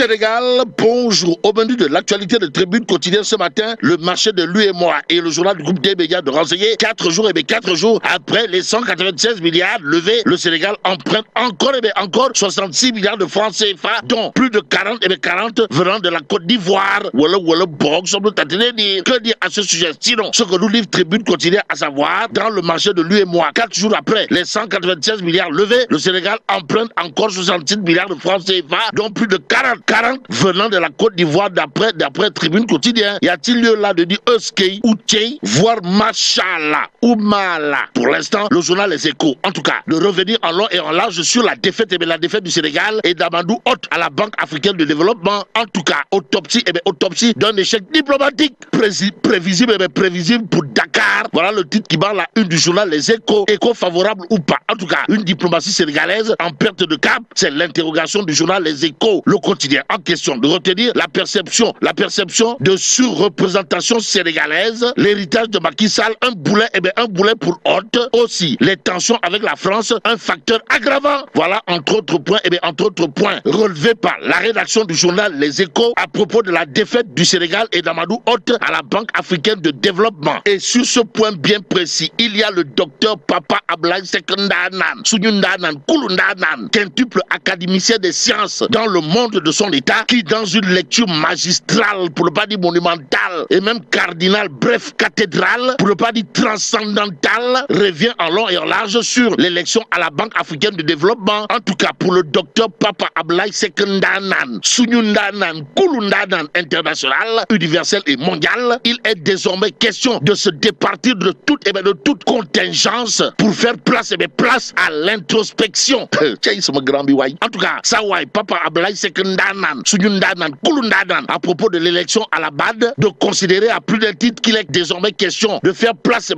Sénégal, bonjour. Au menu de l'actualité de Tribune quotidienne ce matin, le marché de l'UEMOA et le journal du groupe des médias de renseigner 4 jours après les 196 milliards levés, le Sénégal emprunte encore 66 milliards de francs CFA, dont plus de 40 venant de la Côte d'Ivoire. Que dire à ce sujet? Sinon, ce que nous livre Tribune quotidienne, à savoir, dans le marché de l'UEMOA, 4 jours après les 196 milliards levés, le Sénégal emprunte encore 66 milliards de francs CFA, dont plus de 40 venant de la Côte d'Ivoire d'après Tribune quotidienne. Y a-t-il lieu là de dire Euskei ou Tchei, voire Machala ou Mala? Pour l'instant, le journal Les Échos, en tout cas, de revenir en long et en large sur la défaite du Sénégal et d'Amadou Hott à la Banque africaine de développement. En tout cas, autopsie d'un échec diplomatique prévisible pour Dakar. Voilà le titre qui barre la une du journal Les Échos. Écho favorable ou pas? En tout cas, une diplomatie sénégalaise en perte de cap, c'est l'interrogation du journal Les Échos. Le quotidien en question de retenir la perception de surreprésentation sénégalaise, l'héritage de Macky Sall, un boulet pour Hott. Aussi, les tensions avec la France, un facteur aggravant. Voilà, entre autres points relevés par la rédaction du journal Les Échos à propos de la défaite du Sénégal et d'Amadou Hott à la Banque africaine de développement. Et sur ce point bien précis, il y a le docteur Papa Abdoulaye Sekundanan, Sunyundanan, Kulundanan, quintuple académicien des sciences dans le monde de son état, qui dans une lecture magistrale, pour ne pas dire monumentale, et même cardinale, bref cathédrale, pour ne pas dire transcendantale, revient en long et en large sur l'élection à la Banque africaine de développement. En tout cas, pour le docteur Papa Abdoulaye Sekundanan, Sunyundanan, Kulundanan international, universel et mondial, il est désormais question de se départir de toute contingence pour faire place à l'introspection. En tout cas, ça Papa Abdoulaye Sekundanan, Sunyundanan, Kulundanan, à propos de l'élection à la BAD, de considérer à plus d'un titre qu'il est désormais question de faire place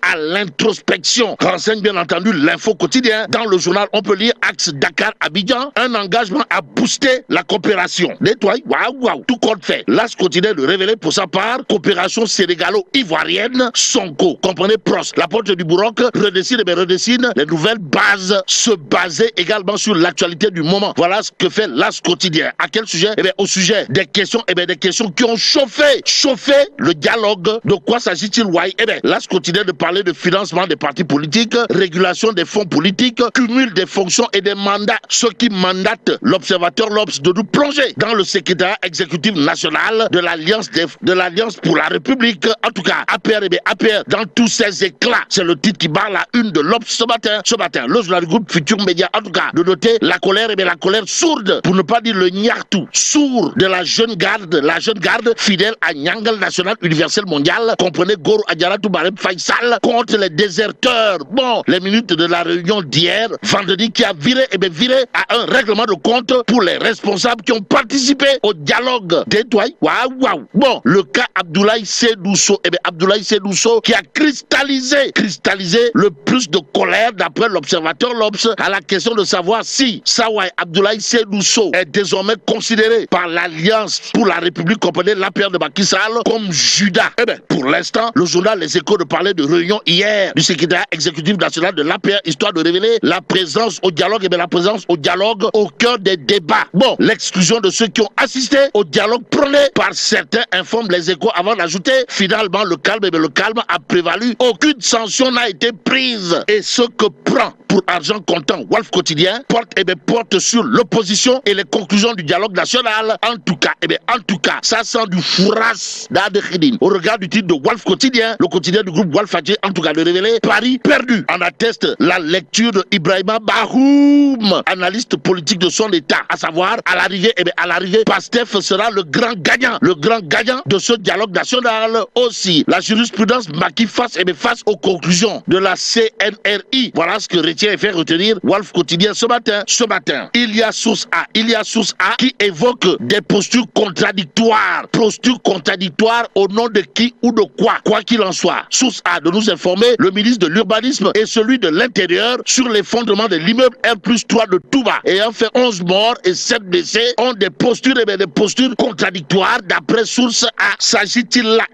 à l'introspection. Renseigne bien entendu l'info quotidien. Dans le journal, on peut lire Axe Dakar-Abidjan, un engagement à booster la coopération. Nettoie, waouh, tout compte fait. L'As quotidien de révéler pour sa part, coopération sénégalo-ivoirienne, Sonko, comprenez Pros, la porte du Bourroc, redessine les nouvelles bases, se baser également sur l'actualité du moment. Voilà ce que fait l'As quotidien. À quel sujet? Au sujet des questions, qui ont chauffé le dialogue. De quoi s'agit-il? L'As quotidien de parler de financement des partis politiques, régulation des fonds politiques, cumul des fonctions et des mandats. Ce qui mandate l'observateur Lobs de nous plonger dans le secrétariat exécutif national de l'Alliance pour la République. En tout cas, APR dans tous ses éclats. C'est le titre qui barre la une de Lobs ce matin. Le journal du groupe Futur Média, en tout cas, de noter la colère sourde, pour ne pas dire le nyartou, sourd de la jeune garde fidèle à Nyangal National Universel Mondial, comprenez Goro Adjara Toubareb Faisal, contre les déserteurs. Bon, les minutes de la réunion d'hier, vendredi, qui a viré à un règlement de compte pour les responsables qui ont participé au dialogue. Waouh. Bon, le cas Abdoulaye Sedousso, Abdoulaye Sedousso qui a cristallisé le plus de colère d'après l'observateur Lobs à la question de savoir si Abdoulaye Sedousso est désormais considéré par l'Alliance pour la République, comprenez l'APR de Macky Sall, comme Judas. Pour l'instant, le journal Les Échos de parler de réunion hier du secrétaire exécutif national de l'APR, histoire de révéler la présence au dialogue, au cœur des débats. Bon, l'exclusion de ceux qui ont assisté au dialogue prôné par certains, informe Les Échos avant d'ajouter, finalement le calme a prévalu. Aucune sanction n'a été prise. Et ce que prend pour argent comptant Walf Quotidien porte sur l'opposition et les conclusions du dialogue national. En tout cas, ça sent du fourras d'Adekhdin. Au regard du titre de Walf Quotidien, le quotidien du groupe Walf Adjé, en tout cas de révéler Paris perdu. En atteste la lecture de Ibrahima Bahoum, analyste politique de son état, à savoir à l'arrivée, Pastef sera le grand gagnant de ce dialogue national. Aussi, la jurisprudence Macky face aux conclusions de la CNRI. Voilà ce que retient et fait retenir Walf Quotidien ce matin. Il y a source A qui évoque des postures contradictoires au nom de qui ou de quoi qu'il en soit. Source A de nous informer le ministre de l'Urbanisme et celui de l'Intérieur sur l'effondrement de l'immeuble R+3 de Touba ayant fait 11 morts et 7 blessés ont des postures contradictoires d'après source A. S'agit-il là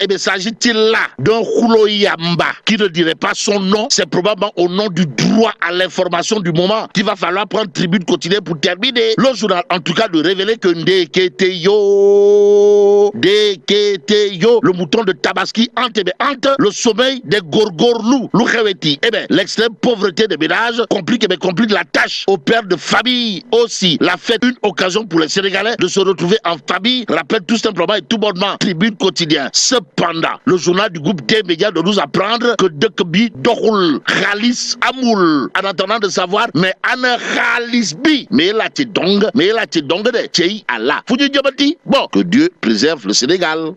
d'un Khouloyamba qui ne dirait pas son nom? C'est probablement au nom du droit à l'information du moment qu'il va falloir prendre Tribune quotidienne pour terminer. Le journal en tout tout cas de révéler que Ndekete yo, le mouton de Tabaski hante le sommeil des gorgorlous, l'Ukheweti. Eh bien, l'extrême pauvreté des ménages complique la tâche aux pères de famille aussi. La fête, une occasion pour les Sénégalais de se retrouver en famille, rappelle tout simplement et tout bonnement Tribune Quotidien. Cependant, le journal du groupe des médias de nous apprendre que Dekbi Dohul Khalis Amoul, en attendant de savoir, mais Anna Khalis Bi, mais là tu dong de Tchei Allah. Bon, que Dieu préserve le Sénégal.